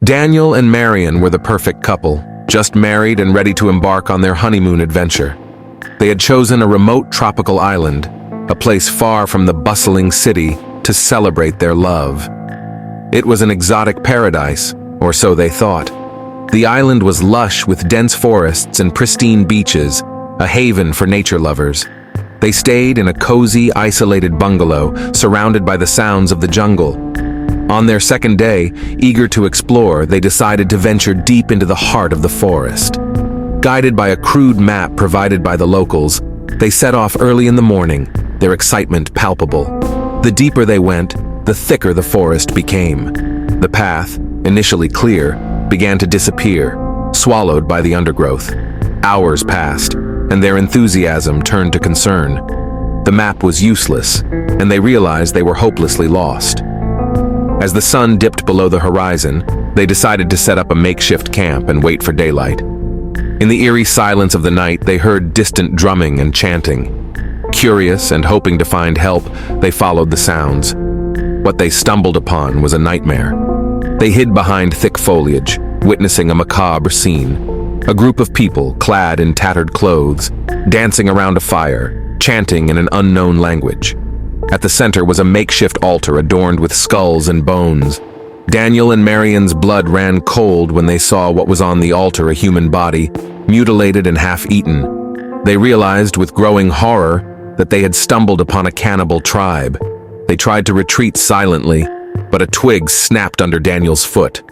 Daniel and Marian were the perfect couple, just married and ready to embark on their honeymoon adventure. They had chosen a remote tropical island, a place far from the bustling city, to celebrate their love. It was an exotic paradise, or so they thought. The island was lush with dense forests and pristine beaches, a haven for nature lovers. They stayed in a cozy, isolated bungalow, surrounded by the sounds of the jungle. On their second day, eager to explore, they decided to venture deep into the heart of the forest. Guided by a crude map provided by the locals, they set off early in the morning, their excitement palpable. The deeper they went, the thicker the forest became. The path, initially clear, began to disappear, swallowed by the undergrowth. Hours passed, and their enthusiasm turned to concern. The map was useless, and they realized they were hopelessly lost. As the sun dipped below the horizon, they decided to set up a makeshift camp and wait for daylight. In the eerie silence of the night, they heard distant drumming and chanting. Curious and hoping to find help, they followed the sounds. What they stumbled upon was a nightmare. They hid behind thick foliage, witnessing a macabre scene. A group of people, clad in tattered clothes, dancing around a fire, chanting in an unknown language. At the center was a makeshift altar adorned with skulls and bones. Daniel and Marian's blood ran cold when they saw what was on the altar, a human body, mutilated and half-eaten. They realized with growing horror that they had stumbled upon a cannibal tribe. They tried to retreat silently, but a twig snapped under Daniel's foot.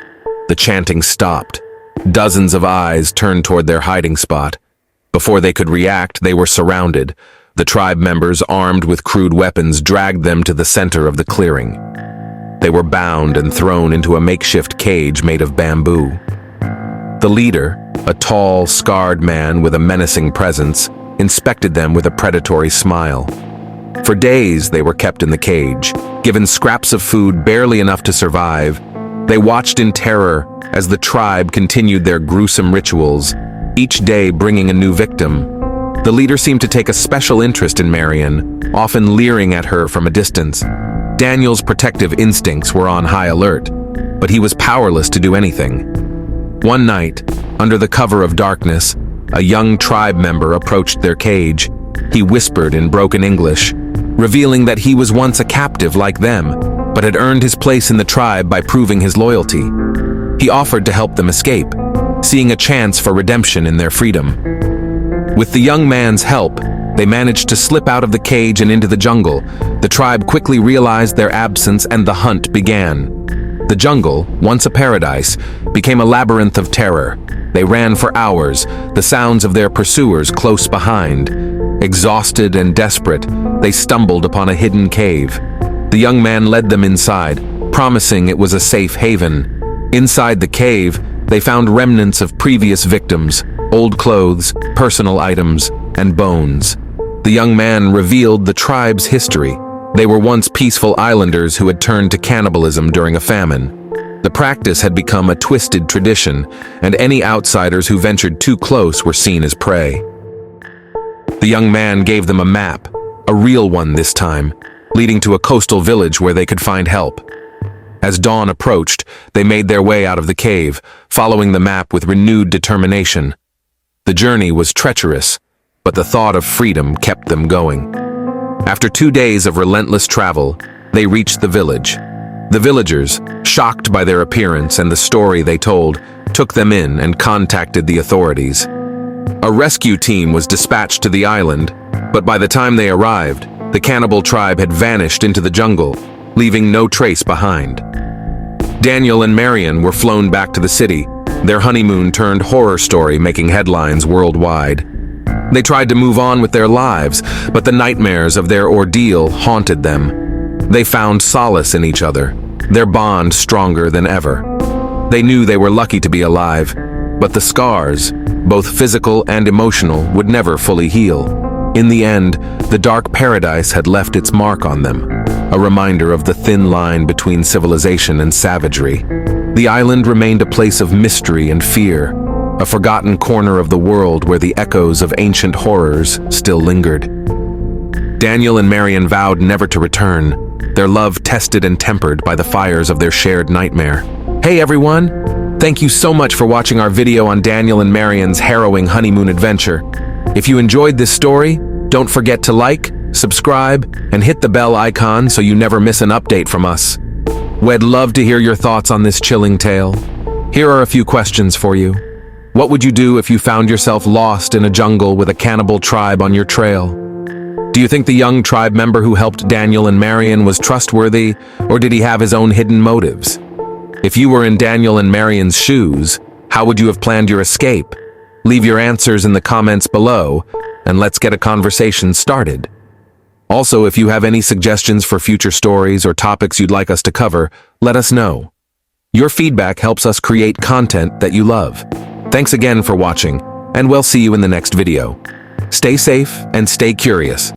The chanting stopped. Dozens of eyes turned toward their hiding spot. Before they could react, they were surrounded. The tribe members, armed with crude weapons, dragged them to the center of the clearing. They were bound and thrown into a makeshift cage made of bamboo. The leader, a tall, scarred man with a menacing presence, inspected them with a predatory smile. For days, they were kept in the cage, given scraps of food barely enough to survive. They watched in terror as the tribe continued their gruesome rituals, each day bringing a new victim. The leader seemed to take a special interest in Marian, often leering at her from a distance. Daniel's protective instincts were on high alert, but he was powerless to do anything. One night, under the cover of darkness, a young tribe member approached their cage. He whispered in broken English, revealing that he was once a captive like them, but had earned his place in the tribe by proving his loyalty. He offered to help them escape, seeing a chance for redemption in their freedom. With the young man's help, they managed to slip out of the cage and into the jungle. The tribe quickly realized their absence and the hunt began. The jungle, once a paradise, became a labyrinth of terror. They ran for hours, the sounds of their pursuers close behind. Exhausted and desperate, they stumbled upon a hidden cave. The young man led them inside, promising it was a safe haven. Inside the cave, they found remnants of previous victims, old clothes, personal items, and bones. The young man revealed the tribe's history. They were once peaceful islanders who had turned to cannibalism during a famine. The practice had become a twisted tradition, and any outsiders who ventured too close were seen as prey. The young man gave them a map, a real one this time, leading to a coastal village where they could find help. As dawn approached, they made their way out of the cave, following the map with renewed determination. The journey was treacherous, but the thought of freedom kept them going. After 2 days of relentless travel, they reached the village. The villagers, shocked by their appearance and the story they told, took them in and contacted the authorities. A rescue team was dispatched to the island, but by the time they arrived, the cannibal tribe had vanished into the jungle, leaving no trace behind. Daniel and Marian were flown back to the city, their honeymoon turned horror story making headlines worldwide. They tried to move on with their lives, but the nightmares of their ordeal haunted them. They found solace in each other, their bond stronger than ever. They knew they were lucky to be alive, but the scars, both physical and emotional, would never fully heal. In the end, the dark paradise had left its mark on them, a reminder of the thin line between civilization and savagery. The island remained a place of mystery and fear, a forgotten corner of the world where the echoes of ancient horrors still lingered. Daniel and Marian vowed never to return, their love tested and tempered by the fires of their shared nightmare. Hey everyone! Thank you so much for watching our video on Daniel and Marian's harrowing honeymoon adventure. If you enjoyed this story, don't forget to like, subscribe, and hit the bell icon so you never miss an update from us. We'd love to hear your thoughts on this chilling tale. Here are a few questions for you. What would you do if you found yourself lost in a jungle with a cannibal tribe on your trail? Do you think the young tribe member who helped Daniel and Marian was trustworthy, or did he have his own hidden motives? If you were in Daniel and Marian's shoes, how would you have planned your escape? Leave your answers in the comments below, and let's get a conversation started. Also, if you have any suggestions for future stories or topics you'd like us to cover, let us know. Your feedback helps us create content that you love. Thanks again for watching, and we'll see you in the next video. Stay safe and stay curious.